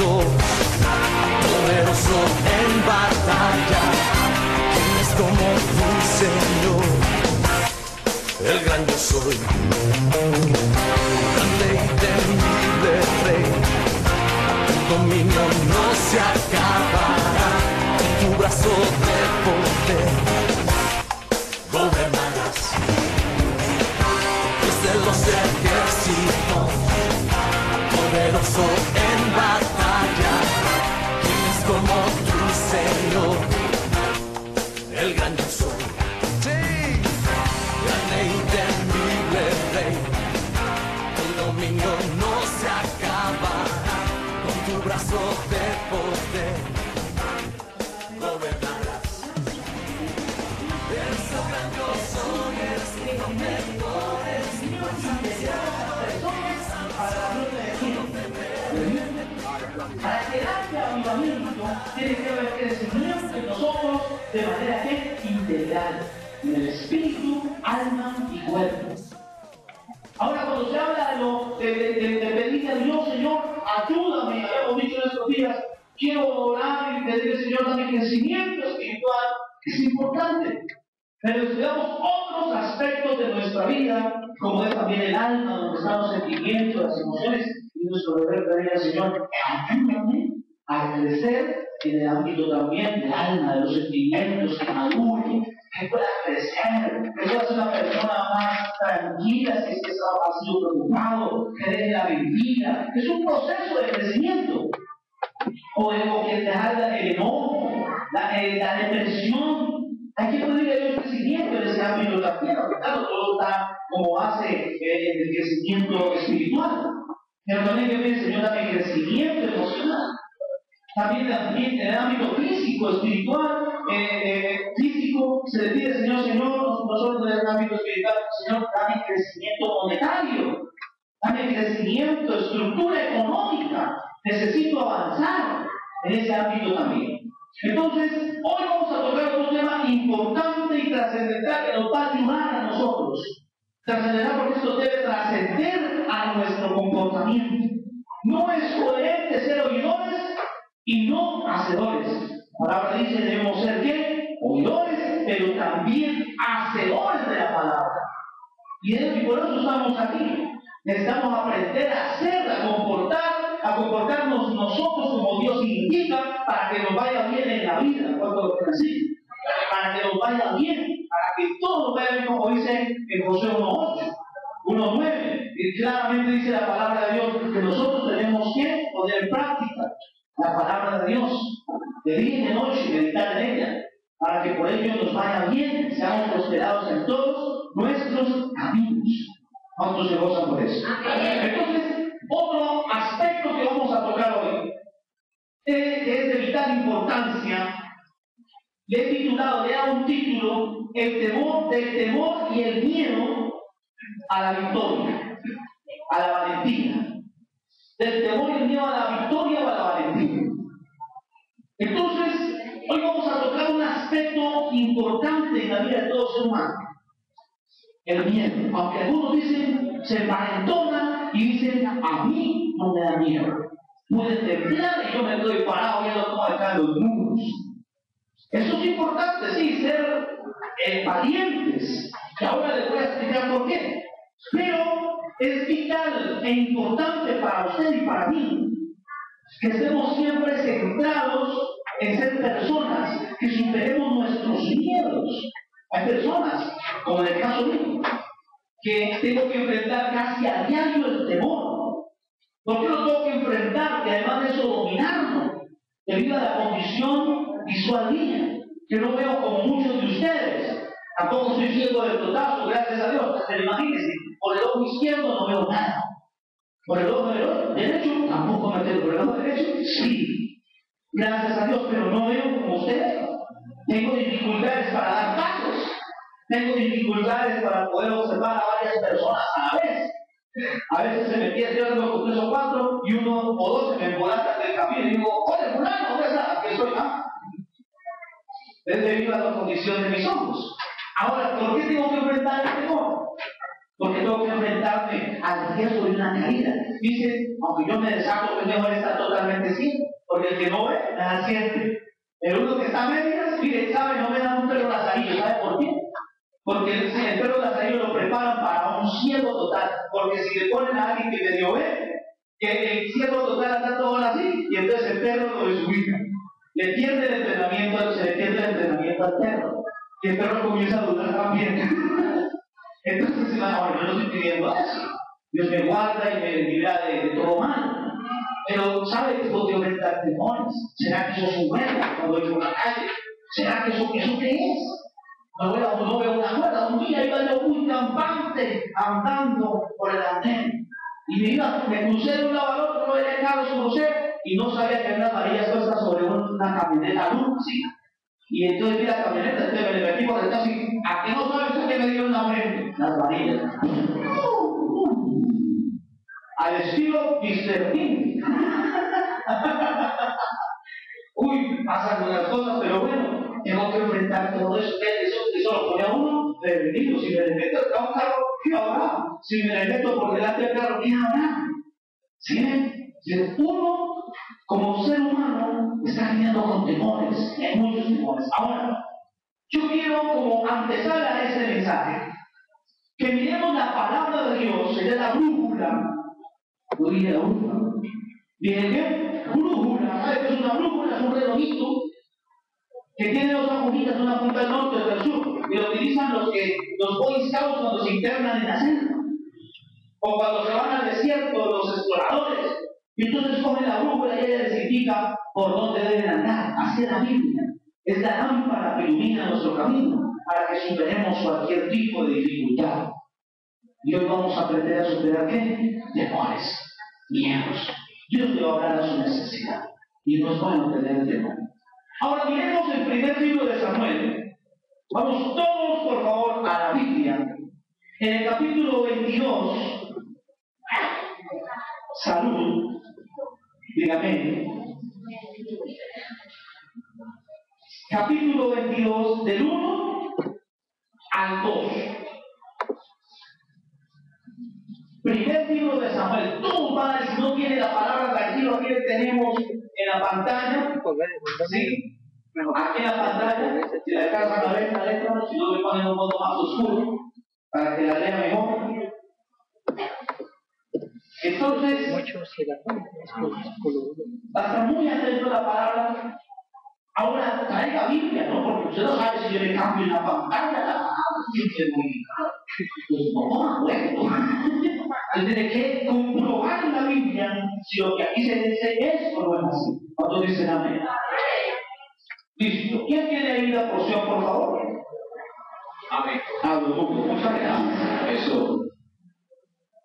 soy, poderoso en batalla. ¿Quién es como tu Señor? El gran yo soy, grande y temible Rey. Tu dominio no se acabará, tu brazo de poder gobernarás. Desde los ejércitos, poderoso en batalla. ¿Quién es como tu Señor? El gran yo soy. Grande y temible Rey, tu dominio no se acabará, con tu brazo de poder gobernarás. Eres el gran yo soy, eres mi protector, eres mi paciencia, para que el avivamiento tiene que haber crecimiento en nosotros de manera que integral, en el espíritu, alma y cuerpo. Ahora, cuando se habla de pedirle a Dios, Señor, ayúdame, habíamos dicho en estos días, quiero orar y pedirle, Señor, dame crecimiento espiritual, es importante. Pero estudiamos otros aspectos de nuestra vida, como es también el alma, donde están los sentimientos, las emociones, y nuestro deber pedirle al Señor, ayúdame a crecer en el ámbito también del alma, de los sentimientos, que madure, que pueda crecer, que pueda ser una persona más tranquila, si es que ha sido preocupado, que deje la mentira. Es un proceso de crecimiento. O que te haga el enojo, la depresión. Hay que pedirle a Dios crecimiento en ese ámbito también, porque claro, todo está como base en el crecimiento espiritual. Pero también que pedir, Señor, dame crecimiento emocional. También en el ámbito físico, espiritual, físico, se le pide, Señor, nosotros en el ámbito espiritual, Señor, dame crecimiento monetario, dame crecimiento, estructura económica, necesito avanzar en ese ámbito también. Entonces, hoy vamos a tocar un tema importante y trascendental que nos va a ayudar a nosotros. Trascendental porque esto debe trascender a nuestro comportamiento. No es coherente ser oidores y no hacedores. La palabra dice debemos ser ¿qué? Oidores, pero también hacedores de la palabra. Y por eso estamos aquí. Necesitamos aprender a hacer, a comportarnos nosotros como Dios indica para que nos vaya bien en la vida. ¿Cuánto lo quieren decir? Para que nos vaya bien, para que todo nos vaya bien, como dice en Josué 1:8, 1:9. Y claramente dice la palabra de Dios que nosotros tenemos que poner en práctica la palabra de Dios, de día y de noche, meditar en ella, para que por ello nos vaya bien, seamos prosperados en todos nuestros caminos. ¿Cuántos se gozan por eso? Entonces, otro aspecto que vamos a tocar hoy, que es de vital importancia, le he titulado, le he dado un título, del temor y el miedo a la victoria, a la valentía. Del temor y el miedo a la victoria o a la valentía. Entonces, hoy vamos a tocar un aspecto importante en la vida de todo ser humano. El miedo, aunque algunos dicen, se envalentonan y dicen, a mí no me da miedo. Puede temblar y yo me estoy parado viendo cómo están los muros. Eso es importante, sí, ser valientes. Y ahora les voy a explicar por qué. Pero es vital e importante para usted y para mí que estemos siempre centrados en ser personas que superemos nuestros miedos. Hay personas, como en el caso mío, que tengo que enfrentar casi a diario el temor. ¿Por qué lo tengo que enfrentar? Y además de eso dominarlo, debido a la condición visual mía, que no veo como muchos de ustedes. Tampoco soy ciego del totazo, gracias a Dios. Pero imagínense, por el ojo izquierdo no veo nada. Por el ojo derecho tampoco me veo. Por el ojo derecho sí. Gracias a Dios, pero no veo como ustedes. Tengo dificultades para dar pasos. Tengo dificultades para poder observar a varias personas a la vez. A veces se me pierde algo con 3 o 4 y 1 o 2 se me embolatan del camino y digo, oye, fulano, ¿dónde está? Aquí estoy, ¿ah? Es debido a la condición de mis ojos. Ahora, ¿por qué tengo que enfrentar el temor? Porque tengo que enfrentarme a al riesgo de una caída. Dice, aunque yo me desato, es mejor estar totalmente ciego, porque el que no ve, nada siente. El uno que está a medias, mire, sabe, no me da un perro lazarillo. ¿Sabe por qué? Porque el perro lazarillo lo preparan para un ciego total. Porque si le ponen a alguien que medio ve, que el ciego total anda todo así, y entonces el perro lo desubica. Le pierde el entrenamiento, se le pierde el entrenamiento al perro. Y el perro comienza a dudar también. Entonces, ahora yo no estoy pidiendo eso. Dios me guarda y me libra de todo mal. Pero, ¿sabe que esto te aumenta temores? ¿Será que eso es un huevo cuando voy por la calle? ¿Será que eso qué es? No veo una cuerda. Un día iba yo muy campante andando por el andén. Y me crucé de un lado al otro, no veía carros, crucé, y no sabía que había unas varillas puestas sobre una camioneta luz, así. Y entonces vi la camioneta, entonces me metí por detrás y, ¿a qué no sabes que me dio una mente? Las varillas. Al estilo Mr. King. Uy, pasan unas cosas, pero bueno, tengo que enfrentar todo eso. Eso lo pone a uno prevenido. Si me le meto a un carro, ¿qué habrá? Si me le meto por delante del carro, ¿qué habrá? ¿Sí? Si uno, como ser humano, está lidiando con temores, y hay muchos temores. Ahora, yo quiero, como antesala a este mensaje, que miremos la palabra de Dios, ella es la brújula. Yo dije la brújula. Dije, ¿qué? Brújula. ¿Sabes qué es una brújula? Es un relojito que tiene dos agujitas, una punta del norte y otra del sur. Y lo utilizan los Boy Scouts cuando se internan en la selva. O cuando se van al desierto, los exploradores. Y entonces cogen la brújula y ella les indica por dónde deben andar. Así es la Biblia. Es la lámpara que ilumina nuestro camino para que superemos cualquier tipo de dificultad. Y hoy vamos a aprender a superar ¿qué? Temores, miedos. Dios le va a hablar a su necesidad. Y no es bueno tener temor. Ahora miremos el primer libro de Samuel. Vamos todos, por favor, a la Biblia. En el capítulo 22, salud, dígame. Capítulo 22, del 1 al 2. Primer libro de Samuel. Todos van a decir, no tiene la palabra, tranquilo, aquí le tenemos en la pantalla. Sí, aquí en la pantalla. Si la alcanzan a ver la letra, si no le ponen un modo más oscuro para que la lea mejor. Entonces, hasta muy atento a la palabra. Ahora traiga Biblia, ¿no? Porque usted no sabe si yo le cambio en la pantalla, siempre modificado. Pues no me acuerdo. Usted tiene que comprobar en la Biblia si lo que aquí se dice es o no es así. ¿Cuántos dicen amén? Listo. ¿Quién tiene ahí la porción, por favor? Amén. Muchas gracias. Eso.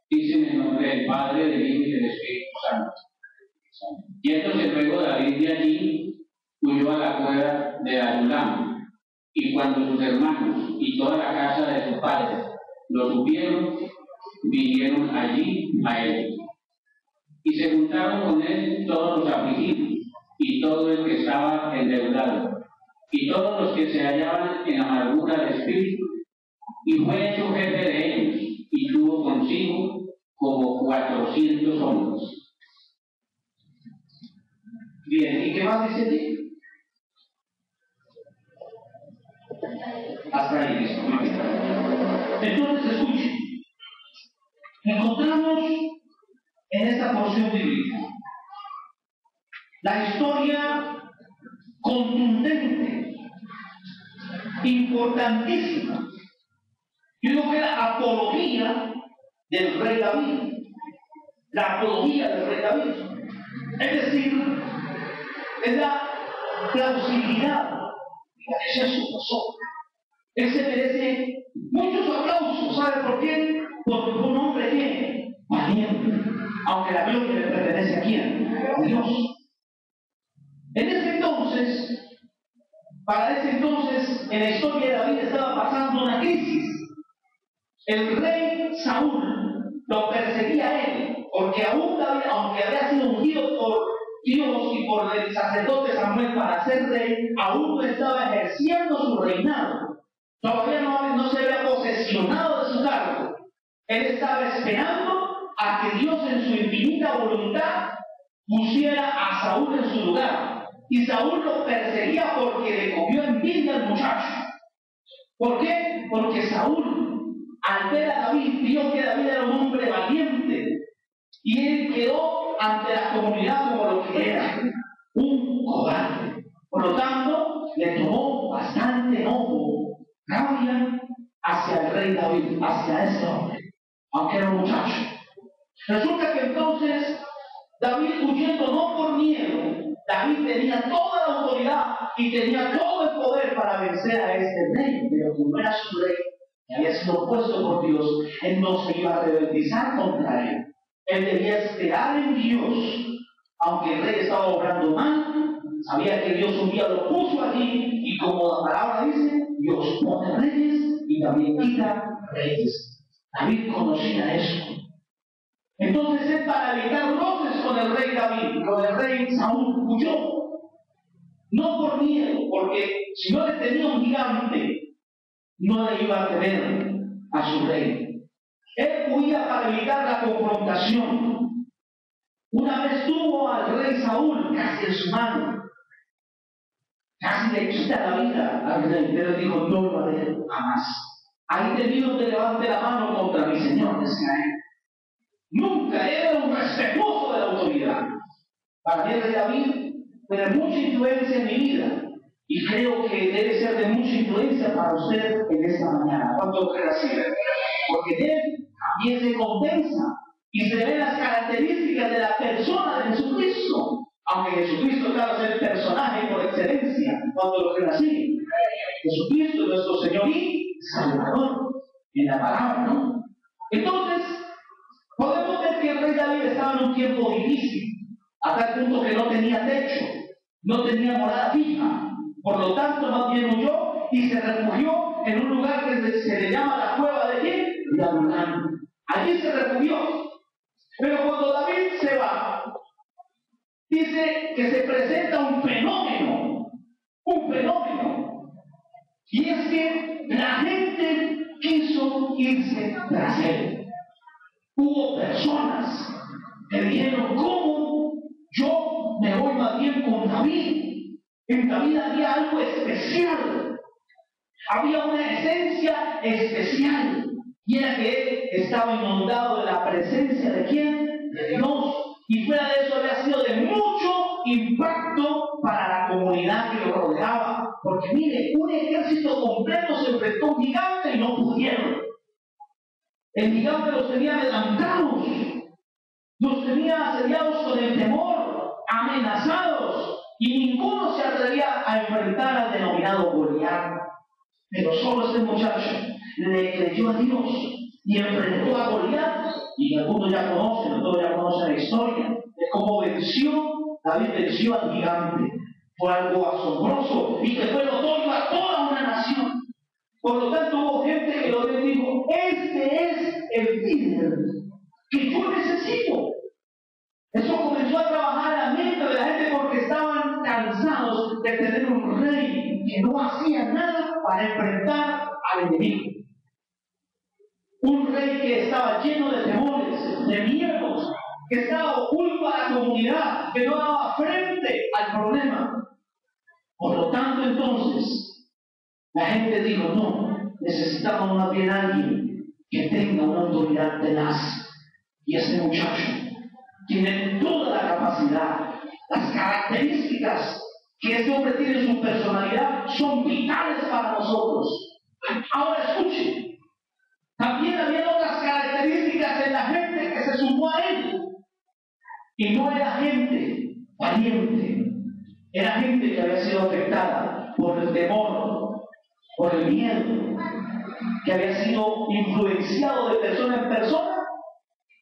Dice en el nombre del Padre, del Hijo y del Espíritu Santo. Y entonces luego David de allí huyó a la cueva de Adulam, y cuando sus hermanos y toda la casa de su padre lo supieron, vinieron allí a él. Y se juntaron con él todos los afligidos, y todo el que estaba endeudado, y todos los que se hallaban en amargura de espíritu, y fue hecho jefe de ellos, y tuvo consigo como 400 hombres. Bien, ¿y qué más dice aquí? Hasta ahí, listo. Entonces, escuchen. Encontramos en esta porción bíblica la historia contundente, importantísima. Yo digo que la apología del rey David. La apología del rey David. Es decir, es la plausibilidad. Esa es su razón. Él se merece muchos aplausos. ¿Sabe por qué? Porque fue un hombre que valiente. Aunque la gloria le pertenece a quién? A Dios. En ese entonces, para ese entonces, en la historia de David estaba pasando una crisis. El rey Saúl lo perseguía a él, porque aún David, aunque había sido ungido por Dios y por el sacerdote Samuel para ser rey, aún no estaba ejerciendo su reinado. Todavía no se había posesionado de su cargo. Él estaba esperando a que Dios en su infinita voluntad pusiera a Saúl en su lugar. Y Saúl lo perseguía porque le cogió envidia al muchacho. ¿Por qué? Porque Saúl, al ver a David, vio que David era un hombre valiente. Y él quedó ante la comunidad como lo que era, un cobarde. Por lo tanto, le tomó bastante enojo, rabia hacia el rey David, hacia ese hombre, aunque era un muchacho. Resulta que entonces David, huyendo no por miedo, David tenía toda la autoridad y tenía todo el poder para vencer a este rey, pero como era su rey y había sido puesto por Dios, él no se iba a rebeldizar contra él. Él debía esperar en Dios, aunque el rey estaba obrando mal, sabía que Dios un día lo puso allí, y como la palabra dice, Dios pone reyes y también quita reyes. David conocía eso. Entonces él, para evitar roces con el rey David, con el rey Saúl, huyó. No por miedo, porque si no le tenía un gigante, no le iba a temer a su rey. Él huía para evitar la confrontación. Una vez tuvo al rey Saúl casi en su mano. Casi le quita la vida al rey, pero dijo, no lo haré jamás. Ahí te pido que levante la mano contra mi señor, decía él. Nunca era un respetuoso de la autoridad. Para mí el rey David tiene mucha influencia en mi vida. Y creo que debe ser de mucha influencia para usted en esta mañana. ¿Cuánto cree así? Porque de él también se compensa y se ven las características de la persona de Jesucristo. Aunque Jesucristo, claro, es el personaje por excelencia. ¿Cuánto lo creen así? Jesucristo es nuestro Señor y Salvador. En la palabra, ¿no? Entonces, podemos ver que el rey David estaba en un tiempo difícil, a tal punto que no tenía techo, no tenía morada fija. Por lo tanto, más bien huyó y se refugió en un lugar que se le llama la cueva de ¿quién? De Adulán. Allí se refugió. Pero cuando David se va, dice que se presenta un fenómeno. Un fenómeno. Y es que la gente quiso irse tras él. Hubo personas que dijeron, ¿cómo yo me voy más bien con David? En David había algo especial. Había una esencia especial. Y era que él estaba inundado de la presencia de ¿quién? De Dios. Y fuera de eso había sido de mucho impacto para la comunidad que lo rodeaba. Porque mire, un ejército completo se enfrentó a un gigante y no pudieron. El gigante los tenía adelantados, los tenía asediados con el temor, amenazados, y ninguno se atrevía a enfrentar al denominado Goliat. Pero solo este muchacho le creyó a Dios y enfrentó a Goliat, y algunos ya conocen, todos ya conocen la historia de cómo David venció al gigante. Fue algo asombroso y que fue notorio a toda una nación. Por lo tanto, hubo gente que lo dijo, este es el líder que yo necesito. Eso comenzó a trabajar en la mente de la gente porque estaban cansados de tener un rey que no hacía nada para enfrentar al enemigo. Un rey que estaba lleno de temores, de miedos, que estaba oculto a la comunidad, que no daba frente al problema. Por lo tanto, entonces, la gente dijo, no, necesitamos más bien alguien que tenga una autoridad tenaz. Y este muchacho tiene toda la capacidad, las características que este hombre tiene en su personalidad son vitales para nosotros. Ahora escuchen, también había otras características en la gente que se sumó a él. Y no era gente valiente, era gente que había sido afectada por el temor, por el miedo, que había sido influenciado de persona en persona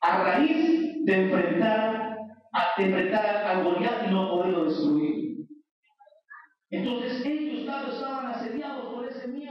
a raíz de enfrentar al Goliat y no poderlo destruir. Entonces ellos estaban asediados por ese miedo.